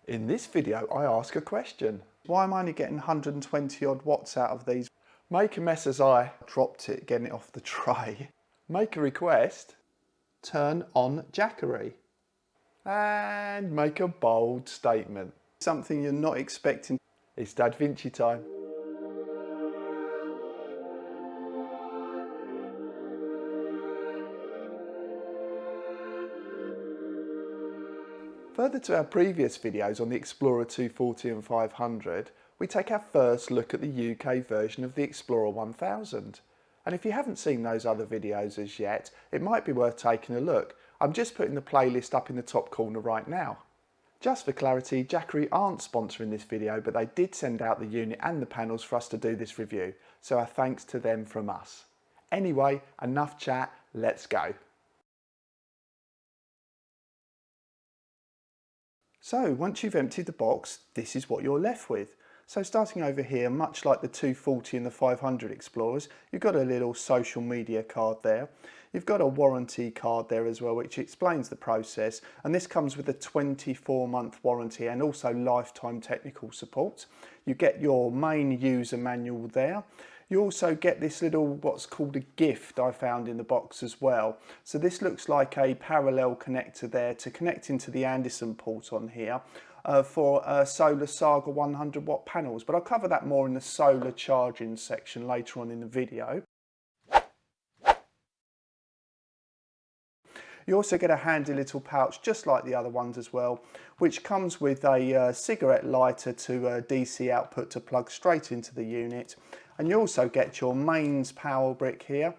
In this video, I ask a question. Why am I only getting 120 odd watts out of these? Make a mess as I dropped it, getting it off the tray. Make a request. Turn on Jackery. And make a bold statement. Something you're not expecting. It's Da Vinci time. Further to our previous videos on the Explorer 240 and 500, we take our first look at the UK version of the Explorer 1000. And if you haven't seen those other videos as yet, it might be worth taking a look. I'm just putting the playlist up in the top corner right now. Just for clarity, Jackery aren't sponsoring this video, but they did send out the unit and the panels for us to do this review, so our thanks to them from us. Anyway, enough chat, let's go. So once you've emptied the box, this is what you're left with. So starting over here, much like the 240 and the 500 Explorers, you've got a little social media card there. You've got a warranty card there as well, which explains the process. And this comes with a 24-month warranty and also lifetime technical support. You get your main user manual there. You also get this little, what's called a gift I found in the box as well. So this looks like a parallel connector there to connect into the Anderson port on here for SolarSaga 100W panels. But I'll cover that more in the solar charging section later on in the video. You also get a handy little pouch, just like the other ones as well, which comes with a cigarette lighter to DC output to plug straight into the unit. And you also get your mains power brick here,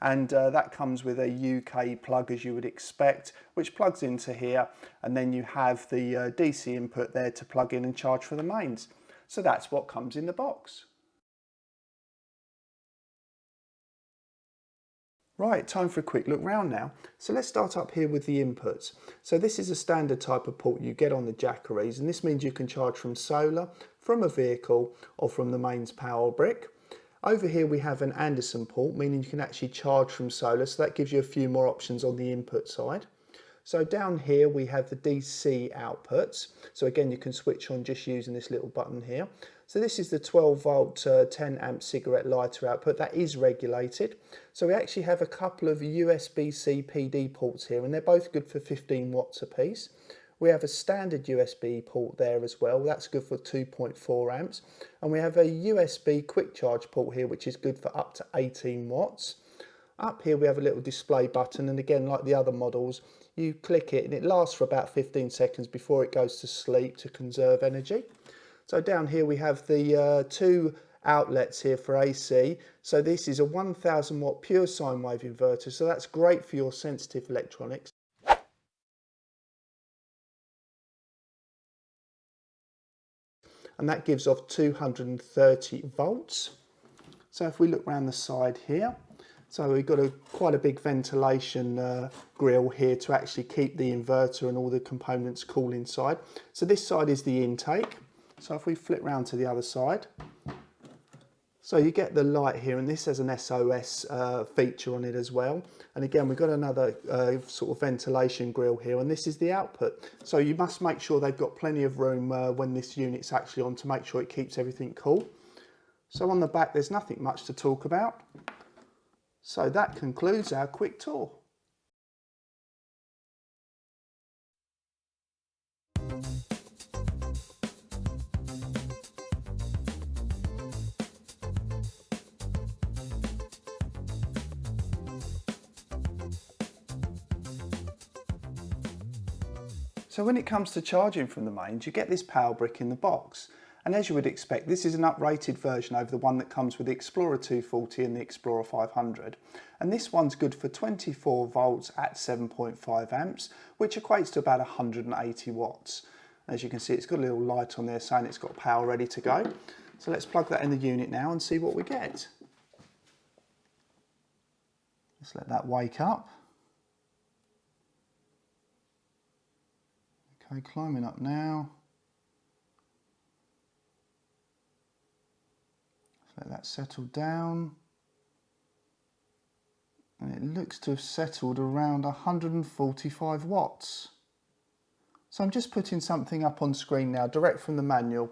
and that comes with a UK plug as you would expect, which plugs into here, and then you have the DC input there to plug in and charge for the mains. So that's what comes in the box. Right, time for a quick look round now. So let's start up here with the inputs. So this is a standard type of port you get on the Jackeries, and this means you can charge from solar, from a vehicle, or from the mains power brick. Over here we have an Anderson port, meaning you can actually charge from solar, so that gives you a few more options on the input side. So down here we have the DC outputs. So again, you can switch on just using this little button here. So this is the 12 volt 10 amp cigarette lighter output. That is regulated. So we actually have a couple of USB-C PD ports here, and they're both good for 15 watts apiece. We have a standard USB port there as well. That's good for 2.4 amps. And we have a USB quick charge port here, which is good for up to 18 watts. Up here we have a little display button, and again, like the other models, you click it and it lasts for about 15 seconds before it goes to sleep to conserve energy. So down here we have the two outlets here for AC. So this is a 1000 watt Pure Sine Wave Inverter, so that's great for your sensitive electronics. And that gives off 230 volts. So if we look around the side here, so we've got quite a big ventilation grill here to actually keep the inverter and all the components cool inside. So this side is the intake. So if we flip round to the other side, so you get the light here, and this has an SOS feature on it as well. And again, we've got another sort of ventilation grill here, and this is the output. So you must make sure they've got plenty of room when this unit's actually on to make sure it keeps everything cool. So on the back, there's nothing much to talk about. So that concludes our quick tour. So when it comes to charging from the mains, you get this power brick in the box. And as you would expect, this is an uprated version over the one that comes with the Explorer 240 and the Explorer 500. And this one's good for 24 volts at 7.5 amps, which equates to about 180 watts. As you can see, it's got a little light on there saying it's got power ready to go. So let's plug that in the unit now and see what we get. Let's let that wake up. Okay, climbing up now. Let that settle down. And it looks to have settled around 145 watts. So I'm just putting something up on screen now, direct from the manual.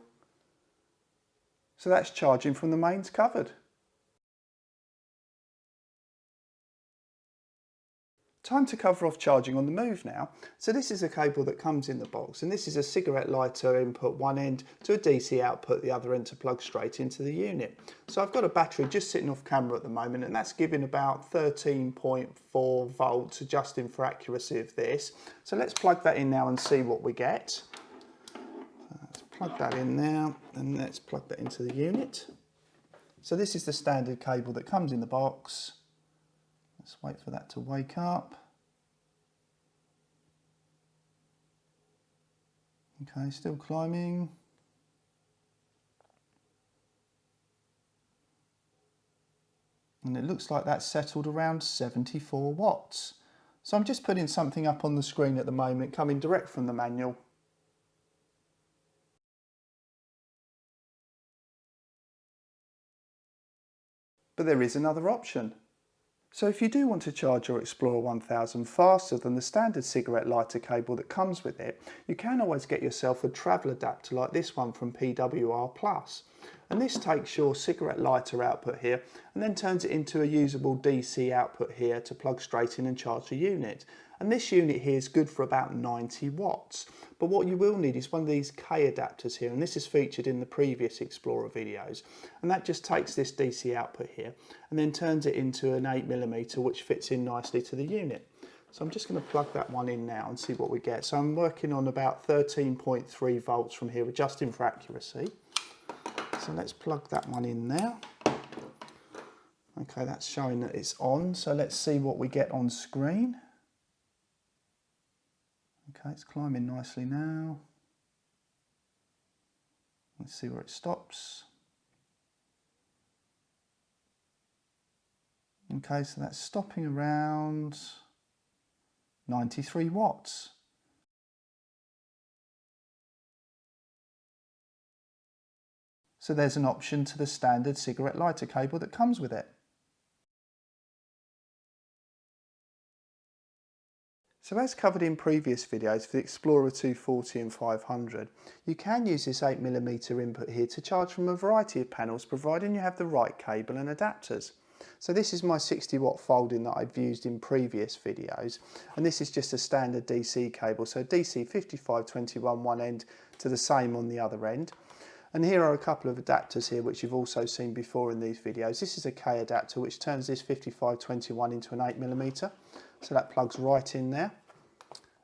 So that's charging from the mains covered. Time to cover off charging on the move now. So this is a cable that comes in the box, and this is a cigarette lighter input one end to a DC output the other end to plug straight into the unit. So I've got a battery just sitting off camera at the moment, and that's giving about 13.4 volts, adjusting for accuracy of this. So let's plug that in now and see what we get. Let's plug that in now, and let's plug that into the unit. So this is the standard cable that comes in the box. Let's wait for that to wake up. Okay, still climbing. And it looks like that's settled around 74 watts. So I'm just putting something up on the screen at the moment, coming direct from the manual. But there is another option. So if you do want to charge your Explorer 1000 faster than the standard cigarette lighter cable that comes with it, you can always get yourself a travel adapter like this one from PWR+. And this takes your cigarette lighter output here and then turns it into a usable DC output here to plug straight in and charge the unit. And this unit here is good for about 90 watts. But what you will need is one of these K adapters here, and this is featured in the previous Explorer videos. And that just takes this DC output here and then turns it into an 8mm, which fits in nicely to the unit. So I'm just going to plug that one in now and see what we get. So I'm working on about 13.3 volts from here, adjusting for accuracy. So let's plug that one in now. Okay, that's showing that it's on. So let's see what we get on screen. Okay, it's climbing nicely now. Let's see where it stops. Okay, so that's stopping around 93 watts. So there's an option to the standard cigarette lighter cable that comes with it. So as covered in previous videos for the Explorer 240 and 500, you can use this 8mm input here to charge from a variety of panels, providing you have the right cable and adapters. So this is my 60 watt folding that I've used in previous videos, and this is just a standard DC cable, so DC 5521 one end to the same on the other end. And here are a couple of adapters here which you've also seen before in these videos. This is a K adapter which turns this 5521 into an 8mm, so that plugs right in there.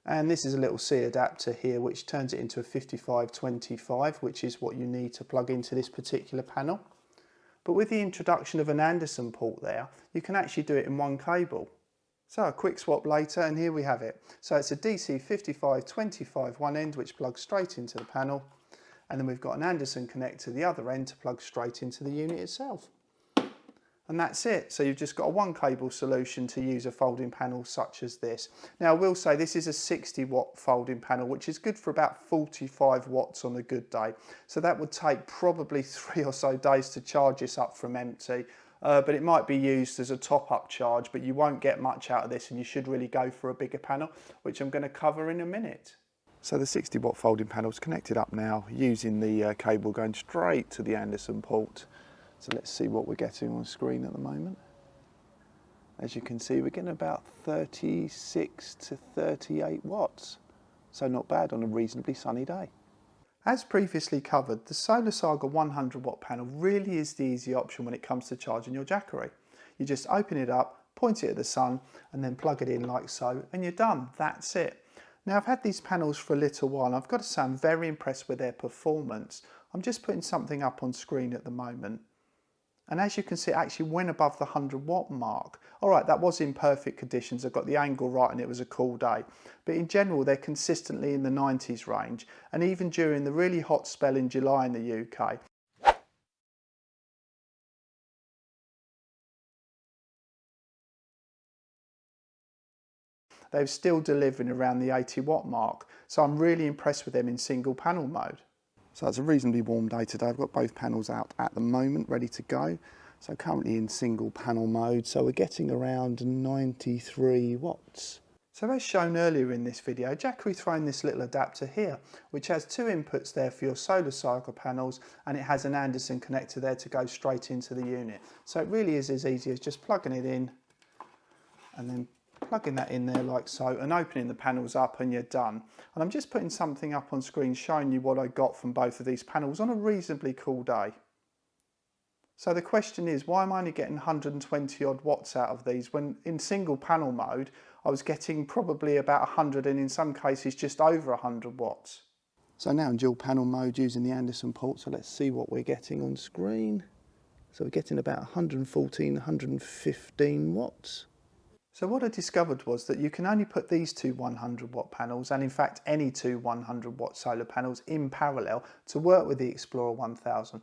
And this is a little C adapter here which turns it into a 5525, which is what you need to plug into this particular panel. But with the introduction of an Anderson port there, you can actually do it in one cable. So a quick swap later, and here we have it. So it's a DC 5525 one end which plugs straight into the panel, and then we've got an Anderson connector the other end to plug straight into the unit itself. And that's it. So you've just got a one cable solution to use a folding panel such as this. Now I will say this is a 60 watt folding panel, which is good for about 45 watts on a good day. So that would take probably 3 or so days to charge this up from empty. But it might be used as a top-up charge, but you won't get much out of this, and you should really go for a bigger panel, which I'm going to cover in a minute. So the 60 watt folding panel is connected up now using the cable going straight to the Anderson port. So let's see what we're getting on screen at the moment. As you can see, we're getting about 36 to 38 watts. So not bad on a reasonably sunny day. As previously covered, the SolarSaga 100W panel really is the easy option when it comes to charging your Jackery. You just open it up, point it at the sun, and then plug it in like so, and you're done. That's it. Now I've had these panels for a little while, and I've got to say I'm very impressed with their performance. I'm just putting something up on screen at the moment. And as you can see, it actually went above the 100 watt mark. All right, that was in perfect conditions. I got the angle right and it was a cool day. But in general, they're consistently in the 90s range. And even during the really hot spell in July in the UK, they're still delivering around the 80 watt mark. So I'm really impressed with them in single panel mode. So it's a reasonably warm day today. I've got both panels out at the moment, ready to go. So currently in single panel mode, so we're getting around 93 watts. So as shown earlier in this video, Jackery's thrown this little adapter here, which has two inputs there for your SolarSaga panels, and it has an Anderson connector there to go straight into the unit. So it really is as easy as just plugging it in and then plugging that in there like so and opening the panels up and you're done. And I'm just putting something up on screen showing you what I got from both of these panels on a reasonably cool day. So the question is, why am I only getting 120 odd watts out of these when in single panel mode I was getting probably about 100 and in some cases just over 100 watts. So now in dual panel mode using the Anderson port, so let's see what we're getting on screen. So we're getting about 114, 115 watts. So what I discovered was that you can only put these two 100 watt panels, and in fact any two 100 watt solar panels, in parallel to work with the Explorer 1000.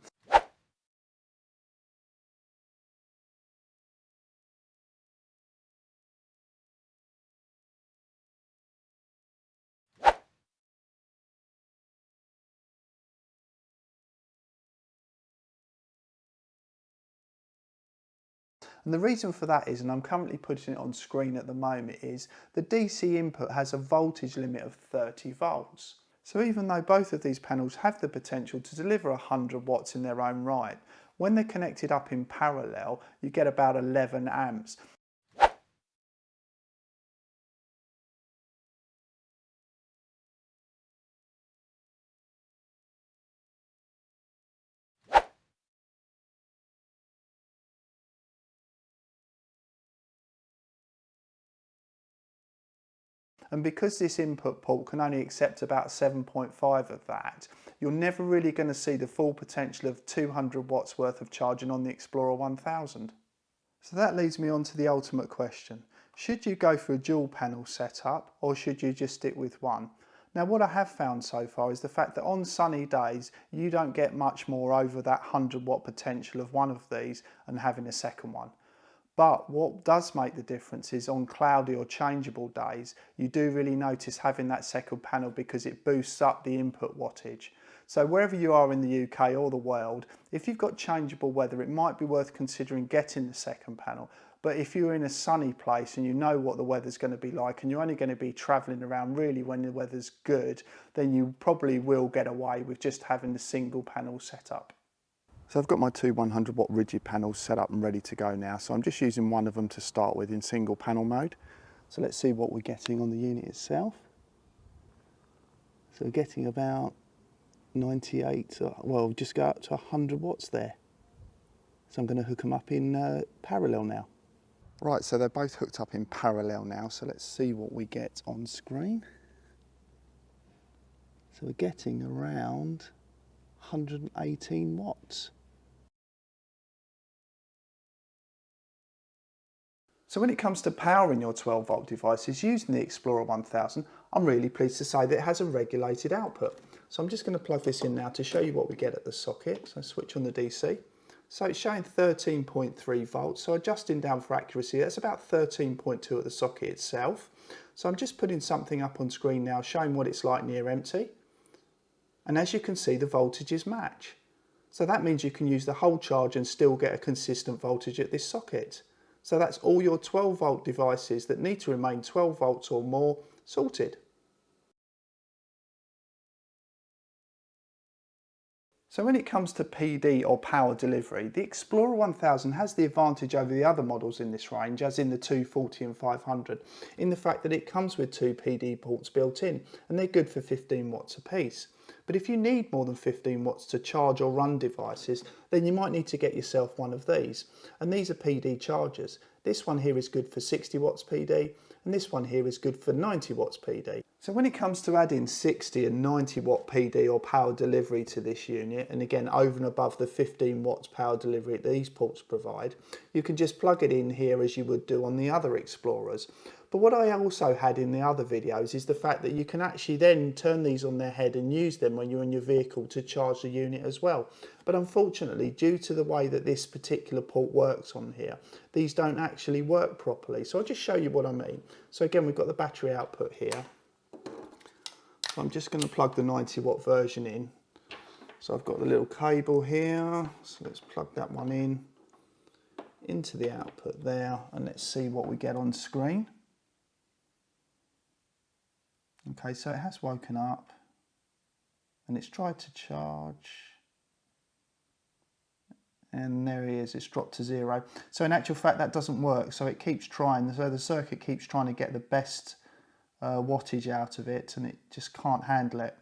And the reason for that is, and I'm currently putting it on screen at the moment, is the DC input has a voltage limit of 30 volts. So even though both of these panels have the potential to deliver 100 watts in their own right, when they're connected up in parallel, you get about 11 amps. And because this input port can only accept about 7.5 of that, you're never really going to see the full potential of 200 watts worth of charging on the Explorer 1000. So that leads me on to the ultimate question. Should you go for a dual panel setup or should you just stick with one? Now what I have found so far is the fact that on sunny days you don't get much more over that 100 watt potential of one of these and having a second one. But what does make the difference is on cloudy or changeable days, you do really notice having that second panel because it boosts up the input wattage. So wherever you are in the UK or the world, if you've got changeable weather, it might be worth considering getting the second panel. But if you're in a sunny place and you know what the weather's going to be like and you're only going to be travelling around really when the weather's good, then you probably will get away with just having the single panel setup. So I've got my two 100 watt rigid panels set up and ready to go now. So I'm just using one of them to start with in single panel mode. So let's see what we're getting on the unit itself. So we're getting about 98, well, just go up to 100 watts there. So I'm going to hook them up in parallel now. Right, so they're both hooked up in parallel now. So let's see what we get on screen. So we're getting around 118 watts. So when it comes to powering your 12 volt devices using the Explorer 1000, I'm really pleased to say that it has a regulated output. So I'm just going to plug this in now to show you what we get at the socket. So switch on the DC. So it's showing 13.3 volts. So adjusting down for accuracy, that's about 13.2 at the socket itself. So I'm just putting something up on screen now showing what it's like near empty. And as you can see, the voltages match. So that means you can use the whole charge and still get a consistent voltage at this socket. So that's all your 12 volt devices that need to remain 12 volts or more sorted. So when it comes to PD or power delivery, the Explorer 1000 has the advantage over the other models in this range, as in the 240 and 500, in the fact that it comes with two PD ports built in, and they're good for 15 watts apiece. But if you need more than 15 watts to charge or run devices, then you might need to get yourself one of these. And these are PD chargers. This one here is good for 60 watts PD, and this one here is good for 90 watts PD. So when it comes to adding 60 and 90 watt PD or power delivery to this unit, and again over and above the 15 watts power delivery that these ports provide, you can just plug it in here as you would do on the other Explorers. But what I also had in the other videos is the fact that you can actually then turn these on their head and use them when you're in your vehicle to charge the unit as well. But unfortunately, due to the way that this particular port works on here, these don't actually work properly. So I'll just show you what I mean. So again, we've got the battery output here. So I'm just going to plug the 90 watt version in. So I've got the little cable here. So let's plug that one in into the output there, and let's see what we get on screen. Okay, so it has woken up and it's tried to charge. And there he is, it's dropped to 0. So in actual fact that doesn't work, so it keeps trying, so the circuit keeps trying to get the best wattage out of it and it just can't handle it.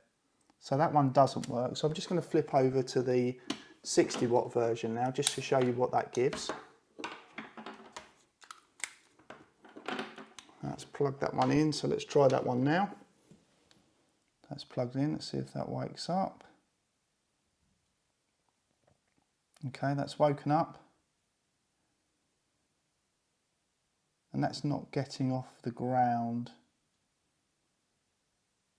So that one doesn't work. So I'm just going to flip over to the 60 watt version now just to show you what that gives. Let's plug that one in, so let's try that one now. That's plugged in, let's see if that wakes up. Okay, that's woken up. And that's not getting off the ground.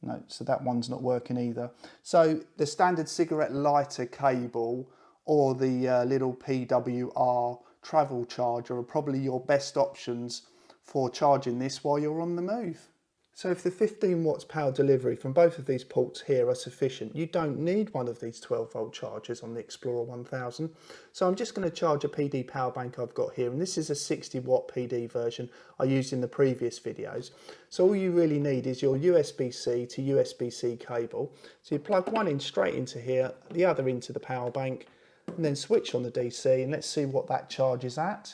No, so that one's not working either. So the standard cigarette lighter cable or the little PWR travel charger are probably your best options for charging this while you're on the move. So if the 15 watts power delivery from both of these ports here are sufficient, you don't need one of these 12 volt chargers on the Explorer 1000. So I'm just going to charge a PD power bank I've got here, and this is a 60 watt PD version I used in the previous videos. So all you really need is your USB-C to USB-C cable. So you plug one in straight into here, the other into the power bank, and then switch on the DC, and let's see what that charge is at.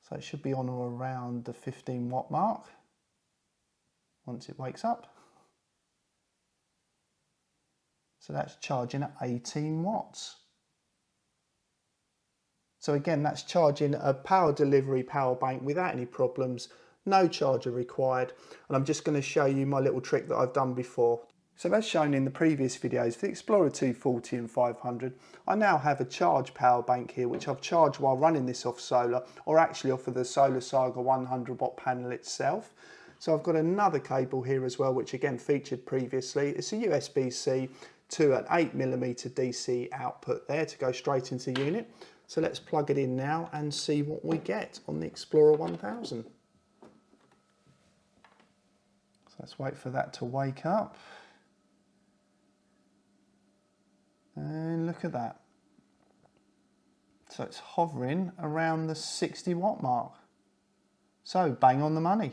So it should be on or around the 15 watt mark. Once it wakes up. So that's charging at 18 watts. So again, that's charging a power delivery power bank without any problems, no charger required. And I'm just going to show you my little trick that I've done before. So as shown in the previous videos for the Explorer 240 and 500, I now have a charge power bank here which I've charged while running this off solar, or actually off of the SolarSaga 100W panel itself. So I've got another cable here as well, which again featured previously. It's a USB-C to an 8mm DC output there to go straight into the unit. So let's plug it in now and see what we get on the Explorer 1000. So let's wait for that to wake up. And look at that. So it's hovering around the 60 watt mark. So bang on the money.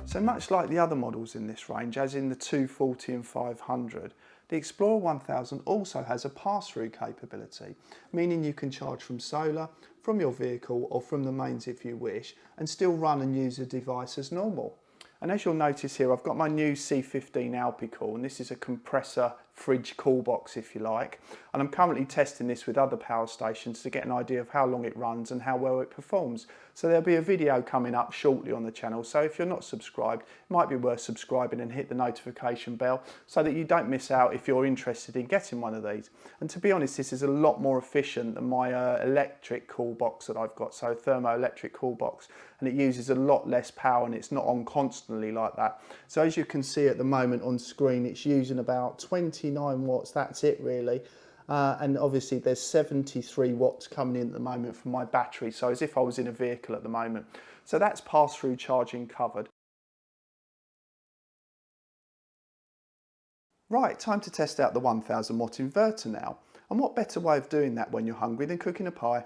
So much like the other models in this range, as in the 240 and 500, the Explorer 1000 also has a pass-through capability, meaning you can charge from solar, from your vehicle or from the mains if you wish, and still run and use the device as normal. And as you'll notice here, I've got my new C15 Alpicool, and this is a compressor fridge cool box if you like. And I'm currently testing this with other power stations to get an idea of how long it runs and how well it performs. So there'll be a video coming up shortly on the channel. So if you're not subscribed, it might be worth subscribing and hit the notification bell so that you don't miss out if you're interested in getting one of these. And to be honest, this is a lot more efficient than my electric cool box that I've got, so thermoelectric cool box, and it uses a lot less power and it's not on constantly like that. So as you can see at the moment on screen, it's using about 29 watts, that's it really. And obviously there's 73 watts coming in at the moment from my battery, so as if I was in a vehicle at the moment. So that's pass-through charging covered. Right, time to test out the 1000 watt inverter now. And what better way of doing that when you're hungry than cooking a pie?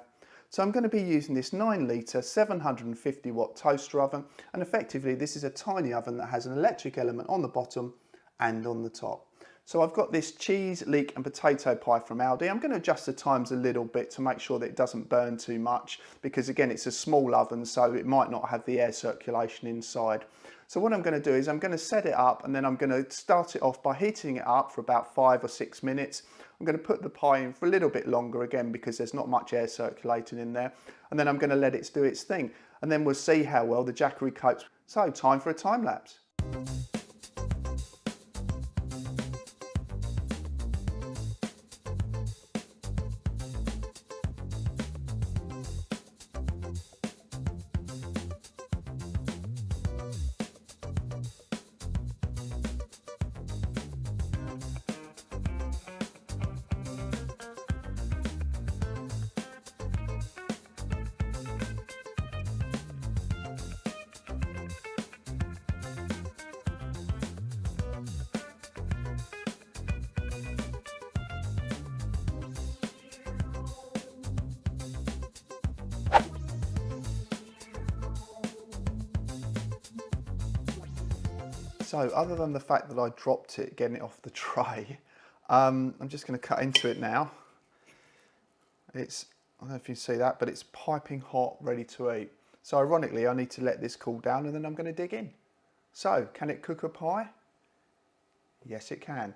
So I'm going to be using this 9 litre 750 watt toaster oven, and effectively this is a tiny oven that has an electric element on the bottom and on the top. So I've got this cheese, leek and potato pie from Aldi. I'm going to adjust the times a little bit to make sure that it doesn't burn too much, because again it's a small oven so it might not have the air circulation inside. So what I'm going to do is I'm going to set it up, and then I'm going to start it off by heating it up for about 5 or 6 minutes. I'm going to put the pie in for a little bit longer again because there's not much air circulating in there, and then I'm going to let it do its thing, and then we'll see how well the Jackery copes. So time for a time lapse. So other than the fact that I dropped it getting it off the tray, I'm just going to cut into it now. I don't know if you can see that, but it's piping hot, ready to eat. So ironically, I need to let this cool down and then I'm going to dig in. So, can it cook a pie? Yes, it can.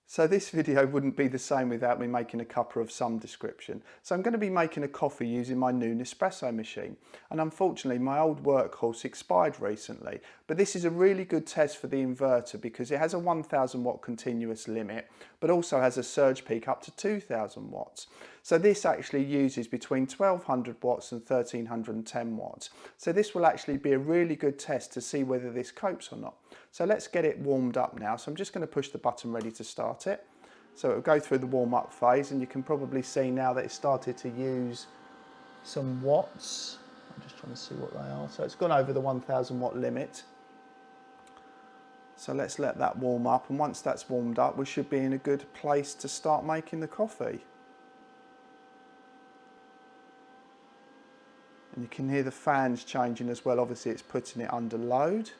So this video wouldn't be the same without me making a cuppa of some description. So I'm going to be making a coffee using my new Nespresso machine. And unfortunately my old workhorse expired recently. But this is a really good test for the inverter because it has a 1000 watt continuous limit, but also has a surge peak up to 2000 watts. So this actually uses between 1200 watts and 1310 watts. So this will actually be a really good test to see whether this copes or not. So let's get it warmed up now. So I'm just going to push the button ready to start it. So it'll go through the warm up phase and you can probably see now that it started to use some watts. I'm just trying to see what they are. So it's gone over the 1000 watt limit. So let's let that warm up, and once that's warmed up we should be in a good place to start making the coffee. And you can hear the fans changing as well. Obviously it's putting it under load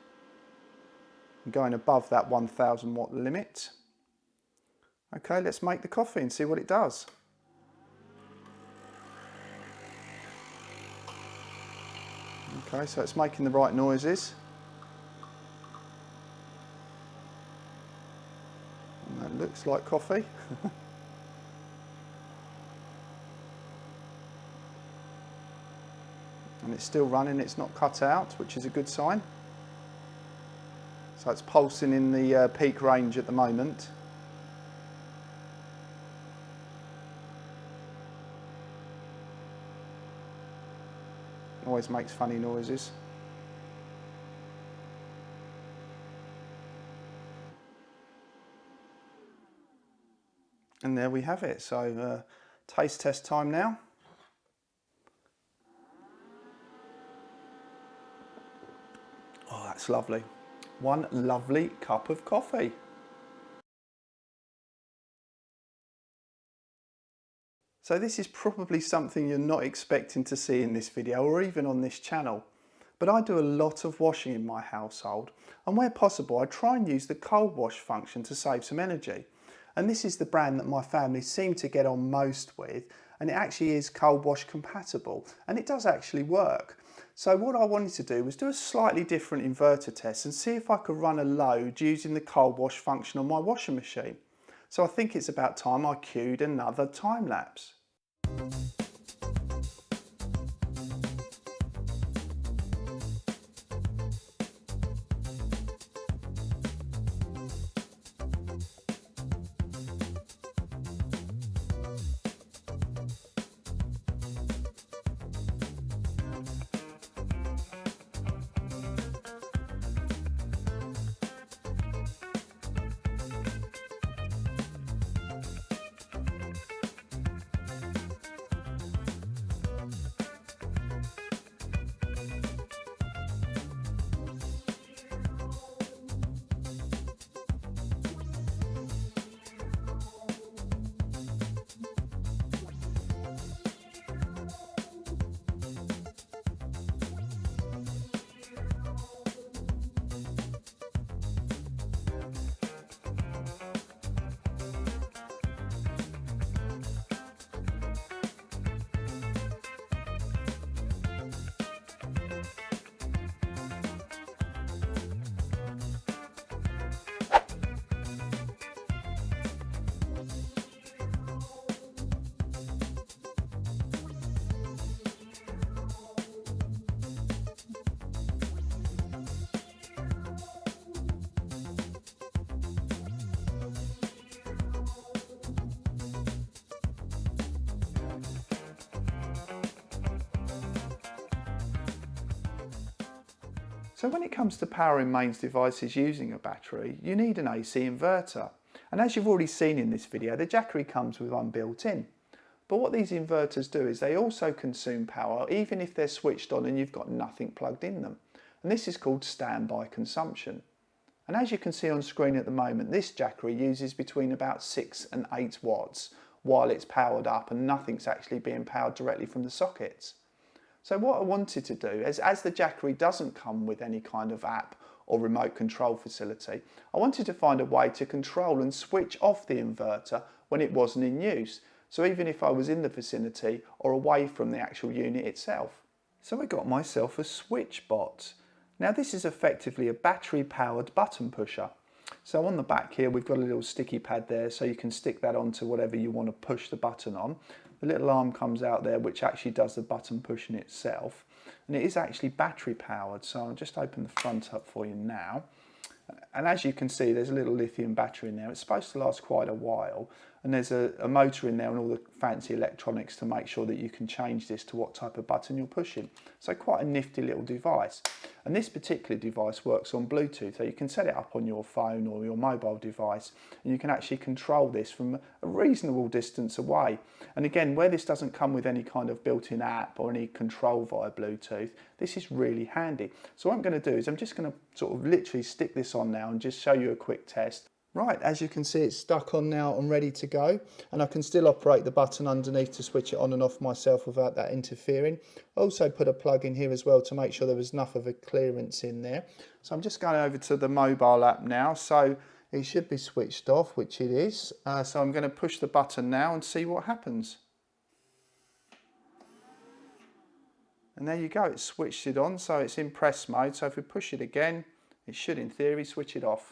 and going above that 1000 watt limit. Okay, let's make the coffee and see what it does. Okay, so it's making the right noises. And that looks like coffee. And it's still running, it's not cut out, which is a good sign. So it's pulsing in the peak range at the moment. Always makes funny noises. And there we have it. So taste test time now. Oh, that's lovely. One lovely cup of coffee. So this is probably something you're not expecting to see in this video or even on this channel. But I do a lot of washing in my household, and where possible I try and use the cold wash function to save some energy. And this is the brand that my family seem to get on most with, and it actually is cold wash compatible, and it does actually work. So what I wanted to do was do a slightly different inverter test and see if I could run a load using the cold wash function on my washing machine. So I think it's about time I cued another time lapse. So when it comes to powering mains devices using a battery, you need an AC inverter. And as you've already seen in this video, the Jackery comes with one built in. But what these inverters do is they also consume power even if they're switched on and you've got nothing plugged in them. And this is called standby consumption. And as you can see on screen at the moment, this Jackery uses between about 6 and 8 watts while it's powered up and nothing's actually being powered directly from the sockets. So what I wanted to do is, as the Jackery doesn't come with any kind of app or remote control facility, I wanted to find a way to control and switch off the inverter when it wasn't in use. So even if I was in the vicinity or away from the actual unit itself. So I got myself a SwitchBot. Now this is effectively a battery powered button pusher. So on the back here we've got a little sticky pad there, so you can stick that onto whatever you want to push the button on. The little arm comes out there which actually does the button pushing itself, and it is actually battery powered. So I'll just open the front up for you now. And as you can see, there's a little lithium battery in there. It's supposed to last quite a while, and there's a motor in there and all the fancy electronics to make sure that you can change this to what type of button you're pushing. So quite a nifty little device. And this particular device works on Bluetooth, so you can set it up on your phone or your mobile device, and you can actually control this from a reasonable distance away. And again, where this doesn't come with any kind of built-in app or any control via Bluetooth, this is really handy. So what I'm going to do is I'm just going to sort of literally stick this on now and just show you a quick test. Right, as you can see, it's stuck on now and ready to go, and I can still operate the button underneath to switch it on and off myself without that interfering. Also put a plug in here as well to make sure there was enough of a clearance in there. So I'm just going over to the mobile app now, so it should be switched off, which it is. So I'm going to push the button now and see what happens. And there you go, it's switched it on, so it's in press mode. So if we push it again, it should in theory switch it off.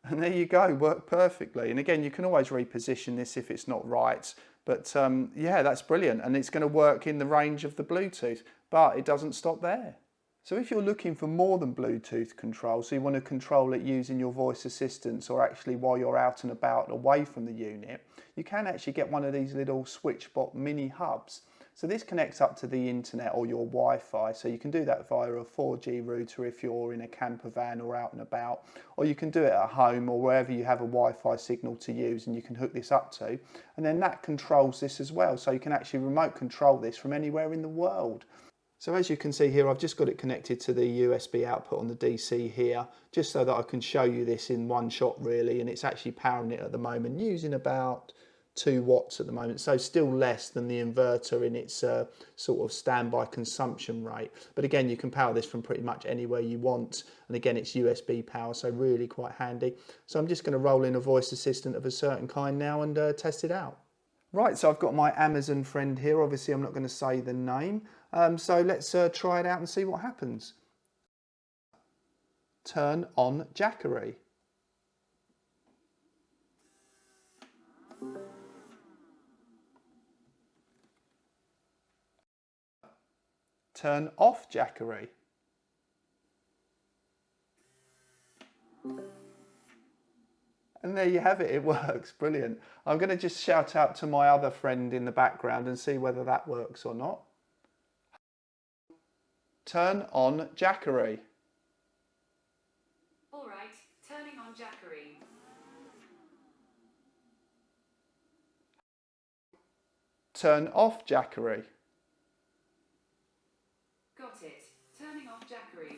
And there you go, worked perfectly. And again, you can always reposition this if it's not right. But yeah, that's brilliant. And it's going to work in the range of the Bluetooth, but it doesn't stop there. So if you're looking for more than Bluetooth control, so you want to control it using your voice assistants or actually while you're out and about away from the unit, you can actually get one of these little SwitchBot mini hubs. So this connects up to the internet or your Wi-Fi, so you can do that via a 4G router if you're in a camper van or out and about, or you can do it at home or wherever you have a Wi-Fi signal to use, and you can hook this up to, and then that controls this as well, so you can actually remote control this from anywhere in the world. So as you can see here, I've just got it connected to the USB output on the DC here, just so that I can show you this in one shot really, and it's actually powering it at the moment using about 2 watts at the moment, so still less than the inverter in its sort of standby consumption rate. But again, you can power this from pretty much anywhere you want, and again it's USB power, so really quite handy. So I'm just going to roll in a voice assistant of a certain kind now and test it out. Right, so I've got my Amazon friend here. Obviously I'm not going to say the name, so let's try it out and see what happens. Turn on Jackery. Turn off Jackery. And there you have it, it works, brilliant. I'm going to just shout out to my other friend in the background and see whether that works or not. Turn on Jackery. All right, turning on Jackery. Turn off Jackery. Got it. Turning off Jackery.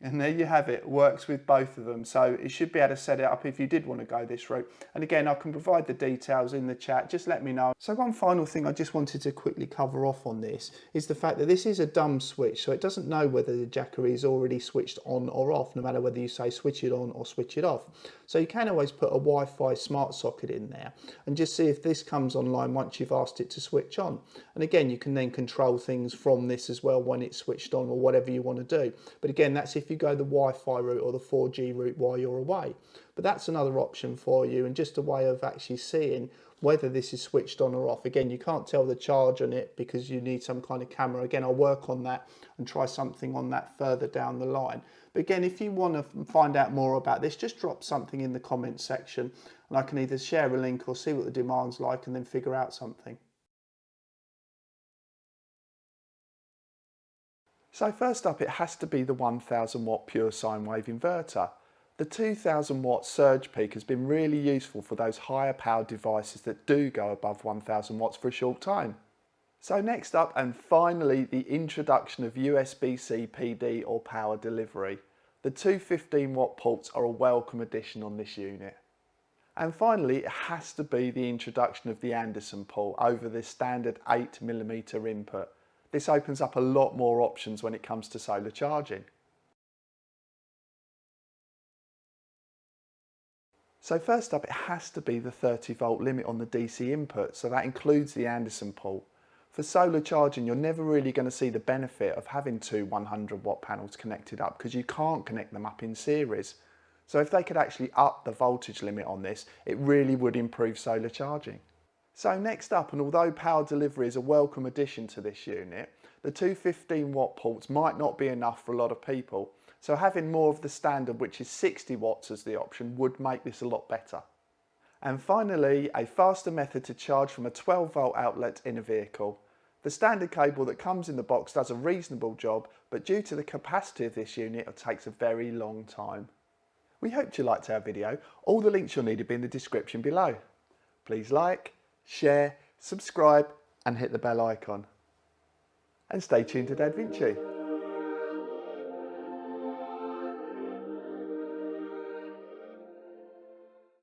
And there you have it, works with both of them. So it should be able to set it up if you did want to go this route. And again, I can provide the details in the chat, just let me know. So one final thing I just wanted to quickly cover off on this is the fact that this is a dumb switch, so it doesn't know whether the Jackery is already switched on or off, no matter whether you say switch it on or switch it off. So you can always put a Wi-Fi smart socket in there and just see if this comes online once you've asked it to switch on. And again, you can then control things from this as well when it's switched on or whatever you want to do. But again, that's if you go the Wi-Fi route or the 4G route while you're away. But that's another option for you, and just a way of actually seeing whether this is switched on or off. Again, you can't tell the charge on it because you need some kind of camera. Again, I'll work on that and try something on that further down the line. But again, if you want to find out more about this, just drop something in the comments section and I can either share a link or see what the demand's like and then figure out something. So first up, it has to be the 1000 watt Pure Sine Wave Inverter. The 2000 watt surge peak has been really useful for those higher powered devices that do go above 1000 watts for a short time. So next up, and finally, the introduction of USB-C PD or power delivery. The two 15 watt ports are a welcome addition on this unit. And finally, it has to be the introduction of the Anderson port over the standard 8mm input. This opens up a lot more options when it comes to solar charging. So first up, it has to be the 30-volt limit on the DC input, so that includes the Anderson port. For solar charging, you're never really going to see the benefit of having two 100-watt panels connected up because you can't connect them up in series. So if they could actually up the voltage limit on this, it really would improve solar charging. So next up, and although power delivery is a welcome addition to this unit, the two 15-watt ports might not be enough for a lot of people. So having more of the standard, which is 60 watts as the option, would make this a lot better. And finally, a faster method to charge from a 12-volt outlet in a vehicle. The standard cable that comes in the box does a reasonable job, but due to the capacity of this unit, it takes a very long time. We hope you liked our video. All the links you'll need will be in the description below. Please like, share, subscribe and hit the bell icon. And stay tuned to Dad Vinci.